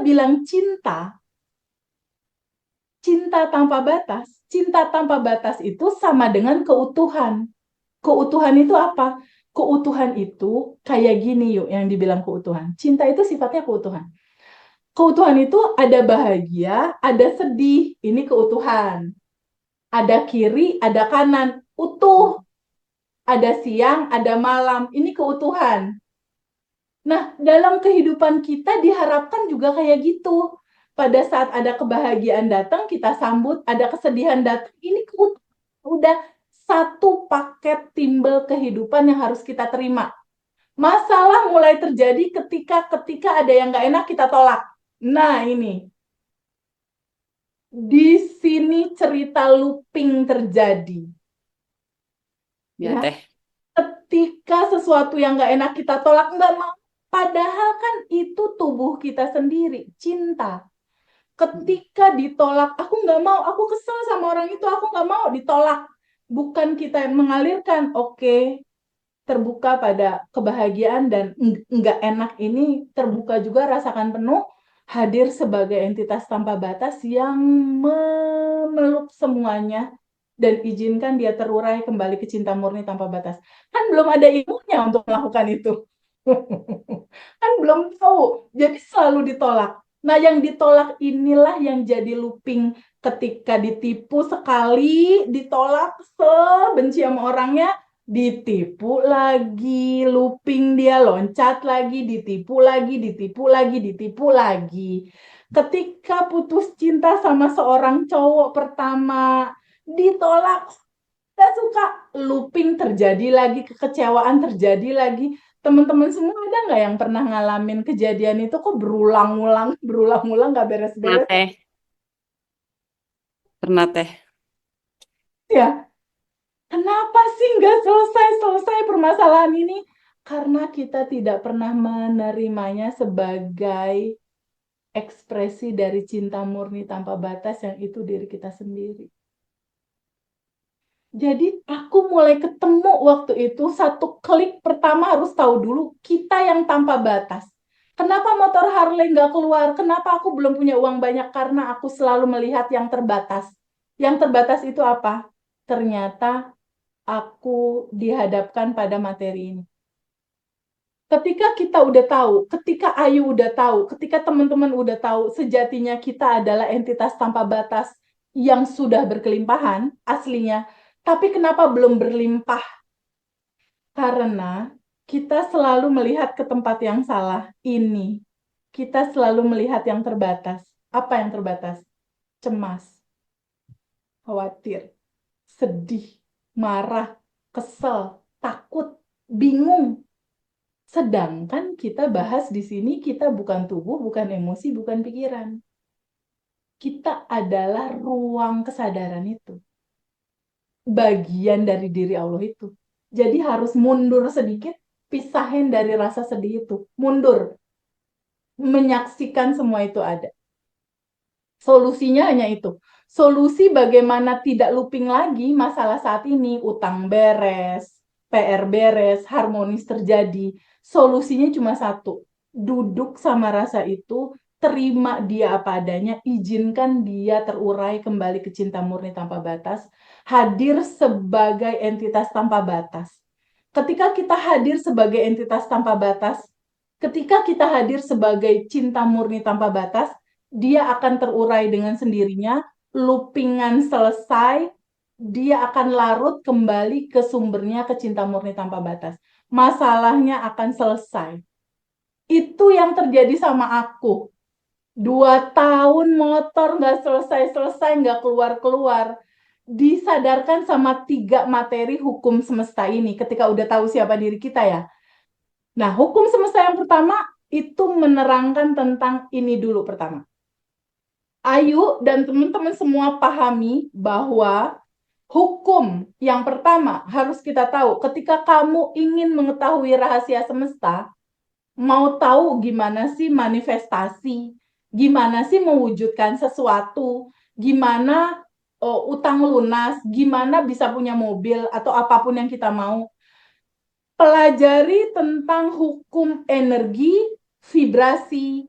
bilang cinta cinta tanpa batas itu sama dengan keutuhan. Keutuhan itu apa? Keutuhan itu kayak gini yuk yang dibilang keutuhan. Cinta itu sifatnya keutuhan. Keutuhan itu ada bahagia, ada sedih. Ini keutuhan. Ada kiri, ada kanan. Utuh. Ada siang, ada malam. Ini keutuhan. Nah, dalam kehidupan kita diharapkan juga kayak gitu. Pada saat ada kebahagiaan datang, kita sambut, ada kesedihan datang. Ini udah satu paket timbel kehidupan yang harus kita terima. Masalah mulai terjadi ketika ada yang nggak enak kita tolak. Nah, ini. Di sini cerita looping terjadi. Ya Ya, teh. ketika sesuatu yang nggak enak kita tolak, nggak mau. Padahal kan itu tubuh kita sendiri, cinta. Ketika ditolak, aku nggak mau, aku kesel sama orang itu, aku nggak mau ditolak. Bukan kita yang mengalirkan, oke, terbuka pada kebahagiaan dan nggak enak ini, terbuka juga, rasakan penuh, hadir sebagai entitas tanpa batas yang memeluk semuanya dan izinkan dia terurai kembali ke cinta murni tanpa batas. Kan belum ada ilmunya untuk melakukan itu. Kan belum tahu, jadi selalu ditolak. Nah, yang ditolak inilah yang jadi looping ketika ditipu sekali, ditolak sebenci sama orangnya, ditipu lagi, looping dia loncat lagi, ditipu lagi, ditipu lagi, ditipu lagi. Ketika putus cinta sama seorang cowok pertama, ditolak, gak suka, looping terjadi lagi, kekecewaan terjadi lagi. Teman-teman semua ada nggak yang pernah ngalamin kejadian itu kok berulang-ulang, berulang-ulang nggak Pernah beres-beres teh. Pernah teh. ya? Kenapa sih nggak selesai-selesai permasalahan ini? Karena kita tidak pernah menerimanya sebagai ekspresi dari cinta murni tanpa batas yang itu diri kita sendiri. Jadi aku mulai ketemu waktu itu satu klik pertama harus tahu dulu kita yang tanpa batas. Kenapa motor Harley nggak keluar? Kenapa aku belum punya uang banyak? Karena aku selalu melihat yang terbatas. Yang terbatas itu apa? Ternyata aku dihadapkan pada materi ini. Ketika kita udah tahu, ketika Ayu udah tahu, ketika teman-teman udah tahu, sejatinya kita adalah entitas tanpa batas yang sudah berkelimpahan aslinya. Tapi kenapa belum berlimpah? Karena kita selalu melihat ke tempat yang salah. Ini, kita selalu melihat yang terbatas. Apa yang terbatas? Cemas, khawatir, sedih, marah, kesel, takut, bingung. Sedangkan kita bahas di sini, kita bukan tubuh, bukan emosi, bukan pikiran. Kita adalah ruang kesadaran itu. Bagian dari diri Allah itu. Jadi harus mundur sedikit, pisahin dari rasa sedih itu. Mundur, menyaksikan semua itu ada. Solusinya hanya itu. Solusi bagaimana tidak looping lagi masalah saat ini, utang beres, PR beres, harmonis terjadi. Solusinya cuma satu. Duduk sama rasa itu, terima dia apa adanya, izinkan dia terurai kembali ke cinta murni tanpa batas, hadir sebagai entitas tanpa batas. Ketika kita hadir sebagai entitas tanpa batas, ketika kita hadir sebagai cinta murni tanpa batas, dia akan terurai dengan sendirinya, loopingan selesai, dia akan larut kembali ke sumbernya, ke cinta murni tanpa batas. Masalahnya akan selesai. Itu yang terjadi sama aku. 2 tahun motor nggak selesai-selesai, nggak keluar-keluar. Disadarkan sama 3 materi hukum semesta ini ketika udah tahu siapa diri kita ya. Nah, hukum semesta yang pertama itu menerangkan tentang ini dulu pertama. Ayu dan teman-teman semua pahami bahwa hukum yang pertama harus kita tahu ketika kamu ingin mengetahui rahasia semesta, mau tahu gimana sih manifestasi, gimana sih mewujudkan sesuatu, gimana utang lunas, gimana bisa punya mobil atau apapun yang kita mau. Pelajari tentang hukum energi, vibrasi,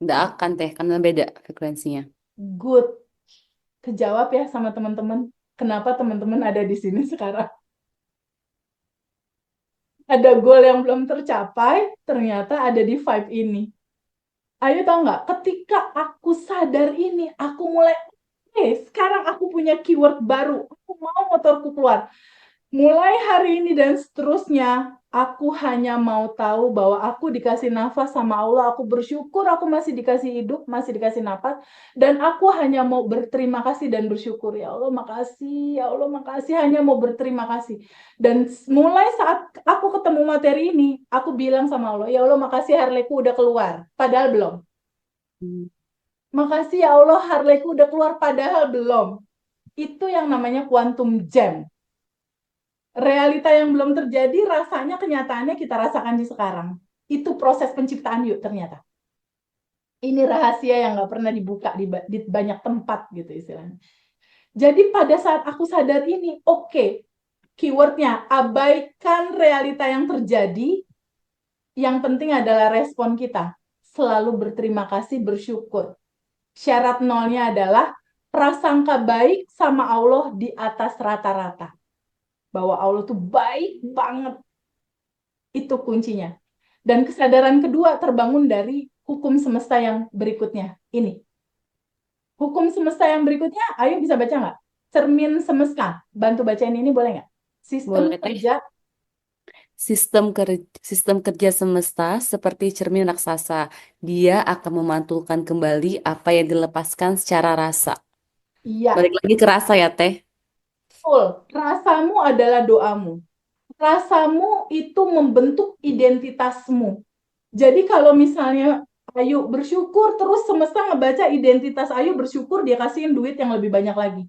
Nggak akan teh, karena beda frekuensinya. Good. Kejawab ya sama teman-teman. Kenapa teman-teman ada di sini sekarang? Ada goal yang belum tercapai, ternyata ada di vibe ini. Ayo tahu nggak? Ketika aku sadar ini, aku mulai, sekarang aku punya keyword baru. Aku mau motorku keluar. Mulai hari ini dan seterusnya, aku hanya mau tahu bahwa aku dikasih nafas sama Allah. Aku bersyukur aku masih dikasih hidup, masih dikasih nafas. Dan aku hanya mau berterima kasih dan bersyukur. Ya Allah, makasih. Ya Allah, makasih. Hanya mau berterima kasih. Dan mulai saat aku ketemu materi ini, aku bilang sama Allah, ya Allah, makasih Harleyku udah keluar. Padahal belum. Hmm. Makasih ya Allah, Harleyku udah keluar. Padahal belum. Itu yang namanya quantum jam. Realita yang belum terjadi, rasanya kenyataannya kita rasakan di sekarang. Itu proses penciptaan yuk ternyata. Ini rahasia yang nggak pernah dibuka di banyak tempat gitu istilahnya. Jadi pada saat aku sadar ini, oke, keywordnya abaikan realita yang terjadi, yang penting adalah respon kita. Selalu berterima kasih, bersyukur. Syarat nolnya adalah prasangka baik sama Allah di atas rata-rata. Bahwa Allah tuh baik banget. Itu kuncinya. Dan kesadaran kedua terbangun dari hukum semesta yang berikutnya. Ini. Hukum semesta yang berikutnya, ayo bisa baca nggak? Cermin semesta. Bantu bacain ini boleh nggak? Sistem Boleh teh. kerja. Sistem kerja semesta seperti cermin raksasa. Dia akan memantulkan kembali apa yang dilepaskan secara rasa. Iya, Balik lagi ke rasa ya, Teh. full. Rasamu adalah doamu. Rasamu itu membentuk identitasmu. Jadi kalau misalnya Ayu bersyukur, terus semesta ngebaca identitas Ayu bersyukur, dia kasihin duit yang lebih banyak lagi.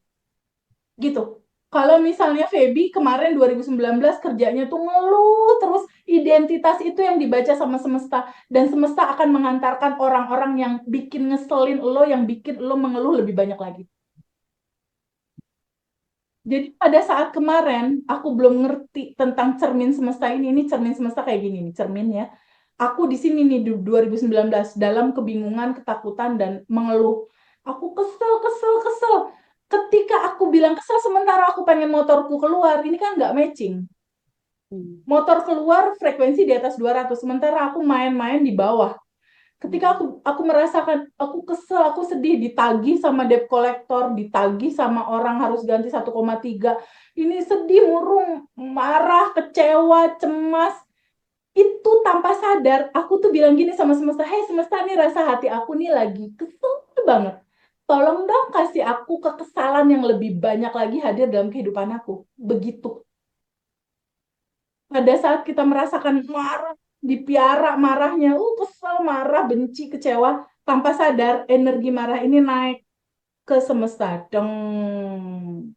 Gitu. Kalau misalnya Feby kemarin 2019 kerjanya tuh ngeluh terus, identitas itu yang dibaca sama semesta, dan semesta akan mengantarkan orang-orang yang bikin ngeselin lo, yang bikin lo mengeluh lebih banyak lagi. Jadi pada saat kemarin aku belum ngerti tentang cermin semesta ini cermin semesta kayak gini nih cermin ya. Aku di sini nih di 2019 dalam kebingungan, ketakutan dan mengeluh. Aku kesel, kesel, kesel. Ketika aku bilang kesel sementara aku pengen motorku keluar, ini kan nggak matching. Hmm. Motor keluar frekuensi di atas 200, sementara aku main-main di bawah. Ketika aku merasakan, aku kesel, aku sedih, ditagih sama debt collector, ditagih sama orang harus ganti 1,3. Ini sedih, murung, marah, kecewa, cemas. Itu tanpa sadar, aku tuh bilang gini sama semesta, hei semesta, nih rasa hati aku nih lagi kesel banget. Tolong dong kasih aku kekesalan yang lebih banyak lagi hadir dalam kehidupan aku. Begitu. Pada saat kita merasakan marah, dipiara marahnya, kesel, marah, benci, kecewa, tanpa sadar energi marah ini naik ke semesta. Dong.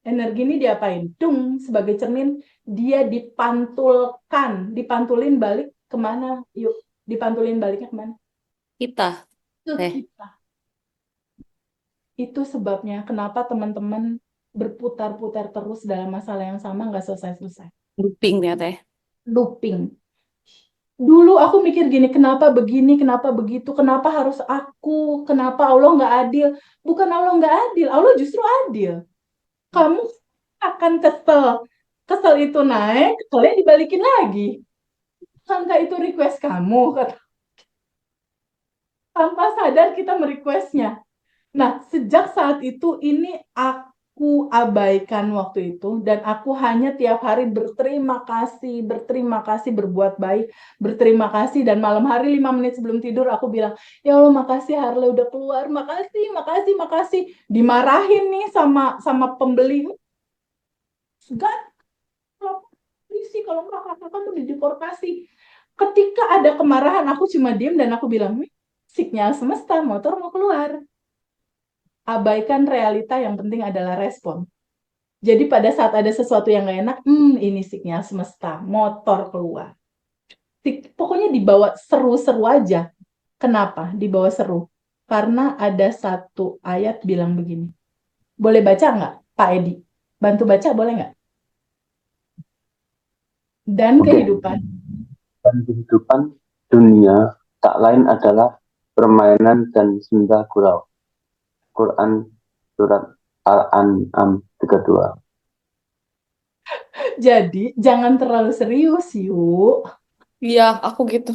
Energi ini diapain? Dung, sebagai cermin, dia dipantulkan, dipantulin balik kemana? Yuk, dipantulin baliknya kemana? Kita, Ke Teh. kita. Itu sebabnya kenapa teman-teman berputar-putar terus dalam masalah yang sama, nggak selesai-selesai. Looping ya, Teh. Looping. Dulu aku mikir gini, kenapa begini, kenapa begitu, kenapa harus aku, kenapa Allah nggak adil? Bukan Allah nggak adil, Allah justru adil. Kamu akan kesel, kesel itu naik, keselnya dibalikin lagi. Bukankah itu request kamu? Tanpa sadar kita merequestnya. Nah, sejak saat itu ini aku abaikan waktu itu dan aku hanya tiap hari berterima kasih, berbuat baik, berterima kasih dan malam hari 5 menit sebelum tidur aku bilang, ya Allah makasih Harley udah keluar, makasih, makasih, makasih. Dimarahin nih sama sama pembeli. Gak, polisi kalau nggak kakak kan udah deportasi. Ketika ada kemarahan aku cuma diem dan aku bilang, sinyal semesta, motor mau keluar. Abaikan realita, yang penting adalah respon. Jadi pada saat ada sesuatu yang gak enak, ini sinyal semesta, motor keluar. Pokoknya dibawa seru-seru aja. Kenapa dibawa seru? Karena ada satu ayat bilang begini. Boleh baca nggak, Pak Edi? Bantu baca boleh nggak? Dan Udah. kehidupan. Dan kehidupan dunia tak lain adalah permainan dan senda gurau. Quran Surat Al-An'am 32. Jadi jangan terlalu serius yuk. Iya, aku gitu.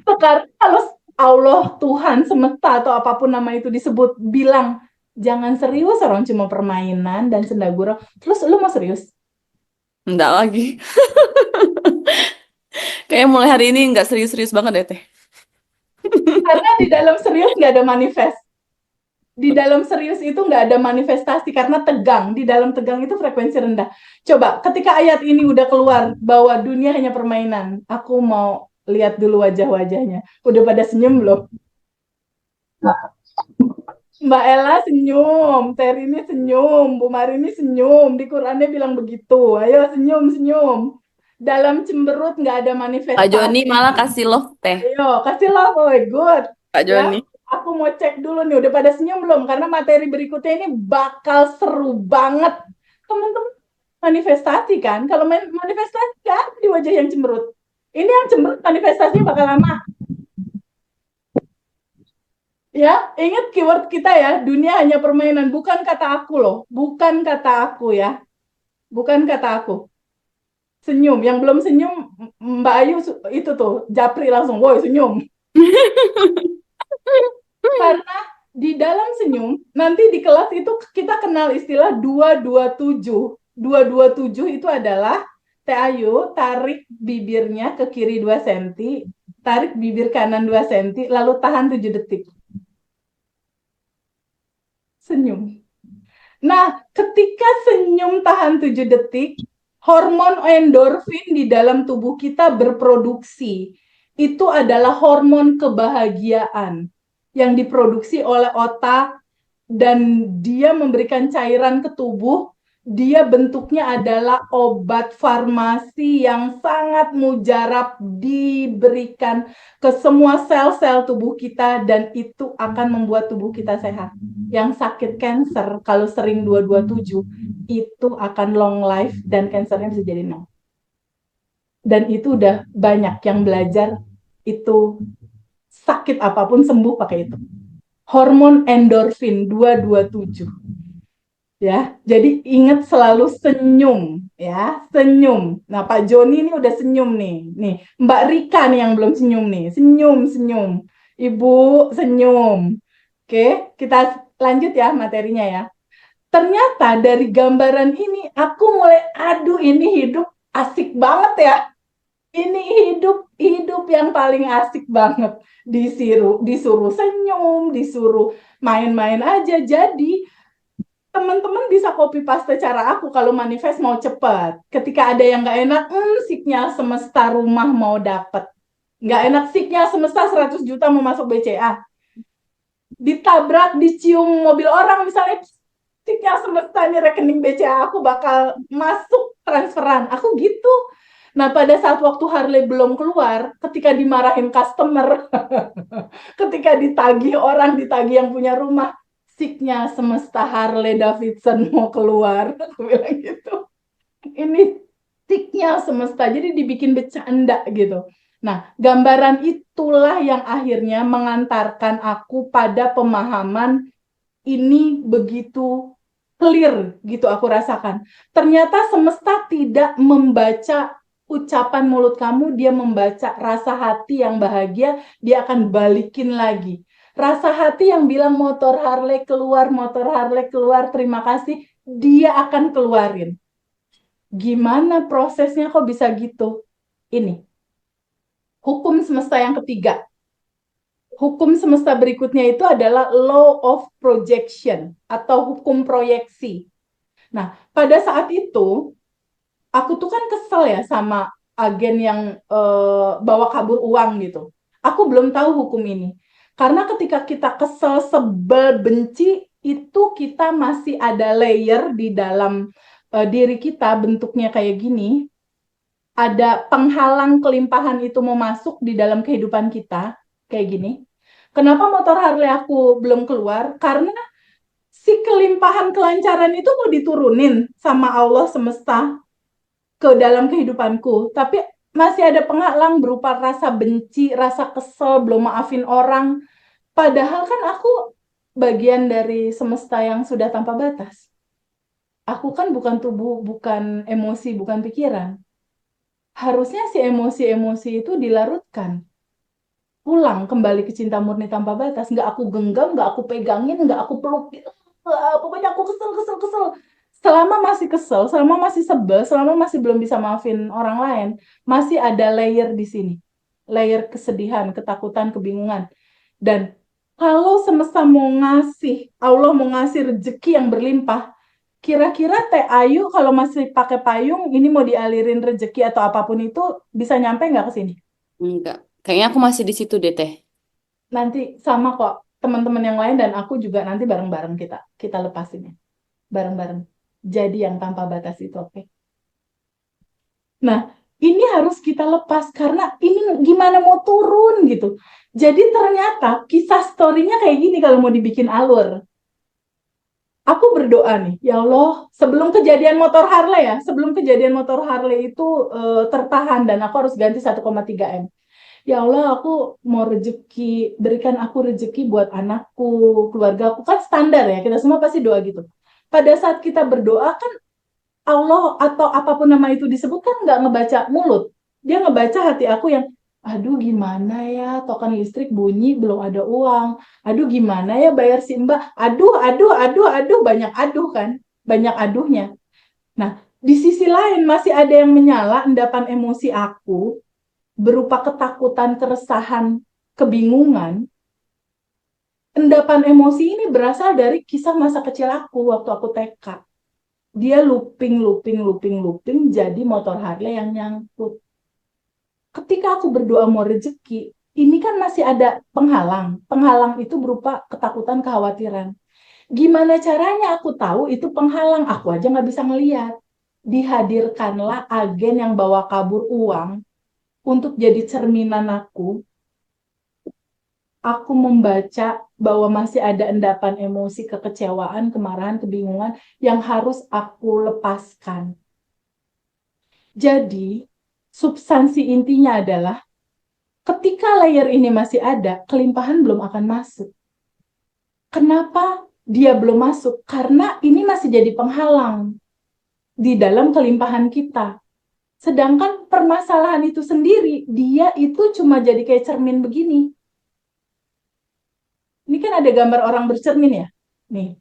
Sekarang kalau Allah, Tuhan, semesta atau apapun nama itu disebut bilang jangan serius, orang cuma permainan dan senda gurau. Terus lu mau serius? Enggak lagi. Kayaknya mulai hari ini nggak serius-serius banget deh, Teh. Karena di dalam serius nggak ada manifest. Di dalam serius itu nggak ada manifestasi karena tegang. Di dalam tegang itu frekuensi rendah. Coba ketika ayat ini udah keluar bahwa dunia hanya permainan, aku mau lihat dulu wajah-wajahnya. Udah pada senyum belum? Mbak Ella senyum, Terini senyum, Bu Marini senyum. Di Qurannya bilang begitu. Ayo senyum-senyum. Dalam cemberut nggak ada Pak Joni manifestasi. malah kasih love, Teh. Ayo, kasih love, oh good. Pak Ya, Joni. aku mau cek dulu nih, udah pada senyum belum? Karena materi berikutnya ini bakal seru banget. Teman-teman manifestasi kan? Kalau manifestasi kan di wajah yang cemberut. Ini yang cemberut manifestasinya bakal lama. Ya, ingat keyword kita ya, dunia hanya permainan. Bukan kata aku loh, bukan kata aku ya. Bukan kata aku. Senyum, yang belum senyum Mbak Ayu itu tuh, japri langsung, woi senyum. Karena di dalam senyum, nanti di kelas itu kita kenal istilah 227. 227 itu adalah Teh Ayu tarik bibirnya ke kiri 2 cm, tarik bibir kanan 2 cm, lalu tahan 7 detik. Senyum. Nah, ketika senyum tahan 7 detik, hormon endorfin di dalam tubuh kita berproduksi. Itu adalah hormon kebahagiaan yang diproduksi oleh otak dan dia memberikan cairan ke tubuh. Dia bentuknya adalah obat farmasi yang sangat mujarab diberikan ke semua sel-sel tubuh kita dan itu akan membuat tubuh kita sehat. Yang sakit kanker kalau sering 227 itu akan long life dan kankernya bisa jadi 0. Dan itu udah banyak yang belajar itu sakit apapun sembuh pakai itu. Hormon endorfin 227. Ya, jadi ingat selalu senyum ya, senyum. Nah, Pak Joni ini udah senyum nih. Nih, Mbak Rika nih yang belum senyum nih. Senyum, senyum. Ibu senyum. Oke, kita lanjut ya materinya ya. Ternyata dari gambaran ini aku mulai aduh ini hidup asik banget ya. Ini hidup yang paling asik banget. Disuruh senyum, disuruh main-main aja. Jadi teman-teman bisa copy paste cara aku kalau manifest mau cepat. Ketika ada yang nggak enak, signal semesta rumah mau dapat. Nggak enak signal semesta 100 juta mau masuk BCA. Ditabrak, dicium mobil orang misalnya, signal semesta ini rekening BCA aku bakal masuk transferan. Aku gitu. Nah, pada saat waktu Harley belum keluar, ketika dimarahin customer, ketika ditagih orang, ditagih yang punya rumah, siknya semesta Harley Davidson mau keluar. Aku bilang gitu. Ini siknya semesta, jadi dibikin bercanda gitu. Nah, gambaran itulah yang akhirnya mengantarkan aku pada pemahaman ini begitu clear gitu aku rasakan. Ternyata semesta tidak membaca ucapan mulut kamu, dia membaca rasa hati yang bahagia, dia akan balikin lagi. Rasa hati yang bilang motor Harley keluar, terima kasih, dia akan keluarin. Gimana prosesnya kok bisa gitu? Ini, hukum semesta yang ketiga. Hukum semesta berikutnya itu adalah law of projection atau hukum proyeksi. Nah, pada saat itu, aku tuh kan kesel ya sama agen yang bawa kabur uang gitu. Aku belum tahu hukum ini. Karena ketika kita kesel, sebel, benci, itu kita masih ada layer di dalam diri kita bentuknya kayak gini. Ada penghalang kelimpahan itu mau masuk di dalam kehidupan kita, kayak gini. Kenapa motor Harley aku belum keluar? Karena si kelimpahan kelancaran itu mau diturunin sama Allah semesta ke dalam kehidupanku. Tapi masih ada penghalang berupa rasa benci, rasa kesel, belum maafin orang. Padahal kan aku bagian dari semesta yang sudah tanpa batas. Aku kan bukan tubuh, bukan emosi, bukan pikiran. Harusnya si emosi-emosi itu dilarutkan. Pulang kembali ke cinta murni tanpa batas. Nggak aku genggam, nggak aku pegangin, nggak aku peluk. Pokoknya aku kesel, kesel, kesel. Selama masih kesel, selama masih sebel, selama masih belum bisa maafin orang lain, masih ada layer di sini. Layer kesedihan, ketakutan, kebingungan. Dan kalau semesta mau ngasih, Allah mau ngasih rezeki yang berlimpah, kira-kira Teh Ayu kalau masih pakai payung, ini mau dialirin rezeki atau apapun itu, bisa nyampe nggak ke sini? Enggak. Kayaknya aku masih di situ deh, Teh. Nanti sama kok teman-teman yang lain dan aku juga nanti bareng-bareng kita lepasinnya. Bareng-bareng. Jadi yang tanpa batas itu, oke? Nah, ini harus kita lepas karena ini gimana mau turun gitu. Jadi ternyata kisah story-nya kayak gini kalau mau dibikin alur. Aku berdoa nih, ya Allah, sebelum kejadian motor Harley ya, sebelum kejadian motor Harley itu tertahan dan aku harus ganti 1,3 M. Ya Allah, aku mau rezeki, berikan aku rezeki buat anakku, keluarga aku. Kan standar ya, kita semua pasti doa gitu. Pada saat kita berdoa kan Allah atau apapun nama itu disebut kan nggak ngebaca mulut. Dia ngebaca hati aku yang, aduh gimana ya, token listrik bunyi, belum ada uang. Aduh gimana ya bayar si Mbak. Aduh, aduh, aduh, aduh, banyak aduh kan. Banyak aduhnya. Nah, di sisi lain masih ada yang menyala endapan emosi aku berupa ketakutan, keresahan, kebingungan. Endapan emosi ini berasal dari kisah masa kecil aku waktu aku TK. Dia looping, looping, looping, looping, jadi motor Harley yang nyangkut. Ketika aku berdoa mau rezeki, ini kan masih ada penghalang. Penghalang itu berupa ketakutan, kekhawatiran. Gimana caranya aku tahu itu penghalang? Aku aja nggak bisa ngeliat. Dihadirkanlah agen yang bawa kabur uang untuk jadi cerminan aku membaca bahwa masih ada endapan emosi, kekecewaan, kemarahan, kebingungan yang harus aku lepaskan. Jadi, substansi intinya adalah ketika layer ini masih ada, kelimpahan belum akan masuk. Kenapa dia belum masuk? Karena ini masih jadi penghalang di dalam kelimpahan kita. Sedangkan permasalahan itu sendiri, dia itu cuma jadi kayak cermin begini. Ini kan ada gambar orang bercermin ya. Nih,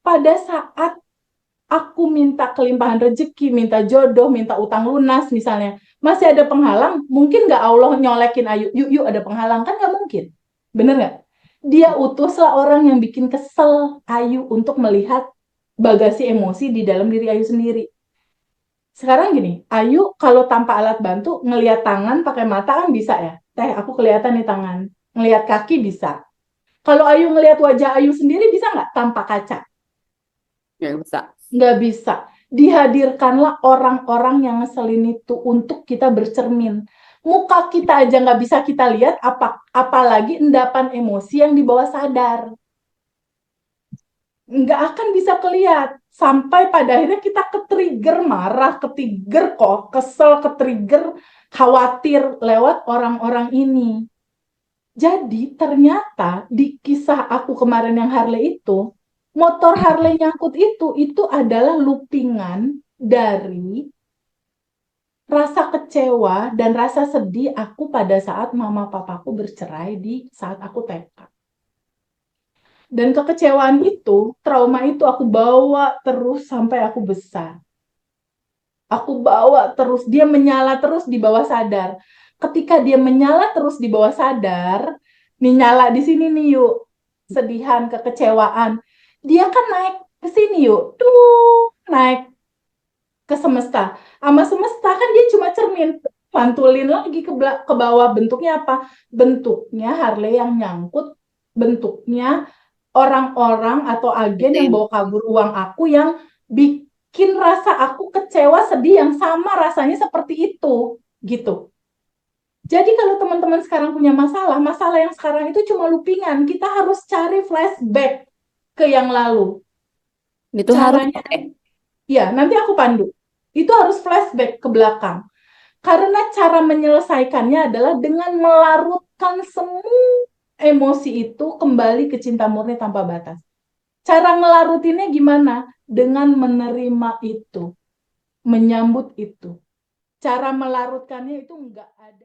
pada saat aku minta kelimpahan rezeki, minta jodoh, minta utang lunas misalnya, masih ada penghalang, mungkin nggak Allah nyolekin Ayu, yuk yuk ada penghalang, kan nggak mungkin. Bener nggak? Dia utuslah orang yang bikin kesel Ayu untuk melihat bagasi emosi di dalam diri Ayu sendiri. Sekarang gini, Ayu kalau tanpa alat bantu ngelihat tangan pakai mata kan bisa ya. Teh, aku kelihatan nih tangan. Ngelihat kaki bisa. Kalau Ayu ngelihat wajah Ayu sendiri bisa nggak tanpa kaca? Nggak bisa. Nggak bisa. Dihadirkanlah orang-orang yang ngeselin itu untuk kita bercermin. Muka kita aja nggak bisa kita lihat, apalagi endapan emosi yang di bawah sadar. Nggak akan bisa kelihat. Sampai pada akhirnya kita ke-trigger marah, ke-trigger kok, kesel, ke-trigger khawatir lewat orang-orang ini. Jadi ternyata di kisah aku kemarin yang Harley itu, motor Harley nyangkut itu adalah loopingan dari rasa kecewa dan rasa sedih aku pada saat mama papaku bercerai di saat aku TK. Dan kekecewaan itu, trauma itu aku bawa terus sampai aku besar. Aku bawa terus, dia menyala terus di bawah sadar. Ketika dia menyala terus di bawah sadar, nih nyala di sini nih yuk, sedihan, kekecewaan. Dia kan naik ke sini yuk, tuh naik ke semesta. Sama semesta kan dia cuma cermin, mantulin lagi ke bawah. Bentuknya apa? Bentuknya Harley yang nyangkut, bentuknya orang-orang atau agen yang bawa kabur uang aku yang bikin rasa aku kecewa, sedih yang sama rasanya seperti itu, gitu. Jadi kalau teman-teman sekarang punya masalah, masalah yang sekarang itu cuma loopingan. Kita harus cari flashback ke yang lalu. Itu harus, Caranya, ya nanti aku pandu. Itu harus flashback ke belakang. Karena cara menyelesaikannya adalah dengan melarutkan semua emosi itu kembali ke cinta murni tanpa batas. Cara ngelarutinnya gimana? Dengan menerima itu, menyambut itu. Cara melarutkannya itu enggak ada.